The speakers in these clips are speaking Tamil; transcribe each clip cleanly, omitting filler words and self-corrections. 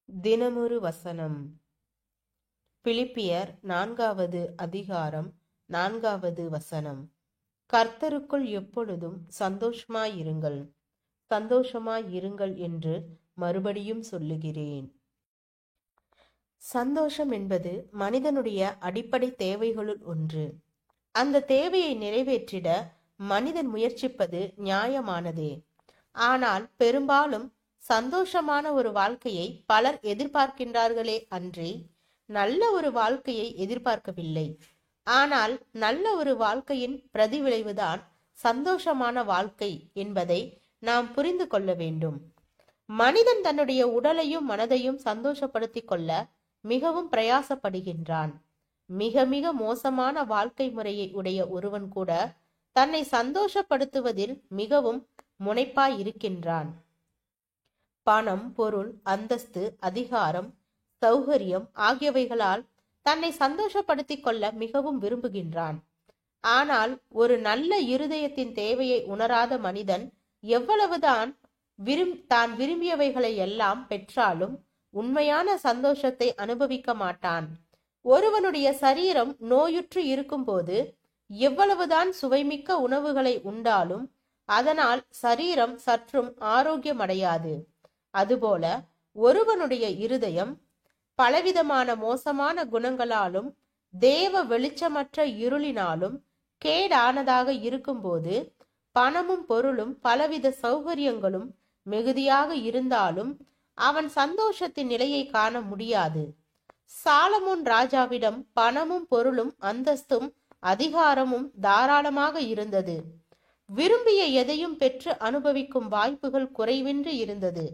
தினமொரு வசனம். பிலிப்பியர் 4வது அதிகாரம் 4வது வசனம். கர்த்தருக்குள் எப்பொழுதும் சந்தோஷமாயிருங்கள் சந்தோஷமாயிருங்கள் என்று மறுபடியும் சொல்லுகிறேன். சந்தோஷம் என்பது மனிதனுடைய அடிப்படை தேவைகளுள் ஒன்று. அந்த தேவையை நிறைவேற்றிட மனிதன் முயற்சிப்பது நியாயமானதே. ஆனால் பெரும்பாலும் சந்தோஷமான ஒரு வாழ்க்கையை பலர் எதிர்பார்க்கின்றார்களே அன்றி நல்ல ஒரு வாழ்க்கையை எதிர்பார்க்கவில்லை. ஆனால் நல்ல ஒரு வாழ்க்கையின் பிரதிவிளைவுதான் சந்தோஷமான வாழ்க்கை என்பதை நாம் புரிந்து கொள்ள வேண்டும். மனிதன் தன்னுடைய உடலையும் மனதையும் சந்தோஷப்படுத்திக் கொள்ள மிகவும் பிரயாசப்படுகின்றான். மிக மிக மோசமான வாழ்க்கை முறையை உடைய ஒருவன் கூட தன்னை சந்தோஷப்படுத்துவதில் மிகவும் முனைப்பாய் இருக்கின்றான். பணம், பொருள், அந்தஸ்து, அதிகாரம், சௌகரியம் ஆகியவைகளால் தன்னை சந்தோஷப்படுத்திக் கொள்ள மிகவும் விரும்புகின்றான். ஆனால் ஒரு நல்ல இருதயத்தின் தேவையை உணராத மனிதன் எவ்வளவுதான் தான் விரும்பியவைகளை எல்லாம் பெற்றாலும் உண்மையான சந்தோஷத்தை அனுபவிக்க மாட்டான். ஒருவனுடைய சரீரம் நோயுற்று இருக்கும்போது எவ்வளவுதான் சுவைமிக்க உணவுகளை உண்டாலும் அதனால் சரீரம் சற்றும் ஆரோக்கியமடையாது. அதுபோல ஒருவனுடைய இருதயம் பலவிதமான மோசமான குணங்களாலும் தேவ வெளிச்சமற்ற இருளினாலும் கேடானதாக இருக்கும்போது பணமும் பொருளும் பலவித சௌகரியங்களும் மிகுதியாக இருந்தாலும் அவன் சந்தோஷத்தின் நிலையை காண முடியாது. சாலமோன் ராஜாவிடம் பணமும் பொருளும் அந்தஸ்தும் அதிகாரமும் தாராளமாக இருந்தது. விரும்பிய எதையும் பெற்று அனுபவிக்கும் வாய்ப்புகள் குறைவின்றி இருந்தது.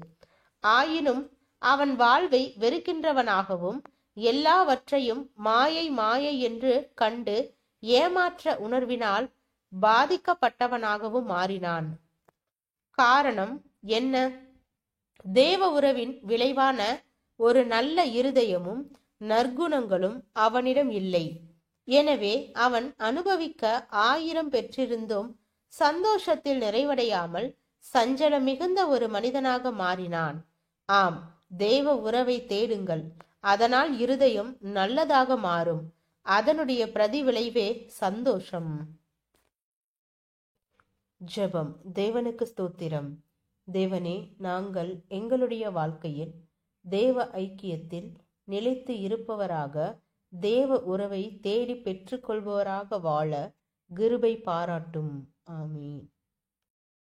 ஆயினும் அவன் வாழ்வை வெறுக்கின்றவனாகவும் எல்லாவற்றையும் மாயை மாயை என்று கண்டு ஏமாற்ற உணர்வினால் பாதிக்கப்பட்டவனாகவும் மாறினான். காரணம் என்ன? தேவ உறவின் விளைவான ஒரு நல்ல இருதயமும் நற்குணங்களும் அவனிடம் இல்லை. எனவே அவன் அனுபவிக்க 1000 பெற்றிருந்தும் சந்தோஷத்தில் நிறைவடையாமல் சஞ்சலம் மிகுந்த ஒரு மனிதனாக மாறினான். ஆம், தேவ உறவை தேடுங்கள். அதனால் இருதயம் நல்லதாக மாறும். அதனுடைய பிரதிவிளைவே சந்தோஷம். ஜெபம். தேவனுக்கு ஸ்தோத்திரம். தேவனே, நாங்கள் எங்களுடைய வாழ்க்கையில் தேவ ஐக்கியத்தில் நிலைத்து இருப்பவராக, தேவ உறவை தேடி பெற்றுக்கொள்பவராக வாழ கிருபை பாராட்டும். ஆமீன்.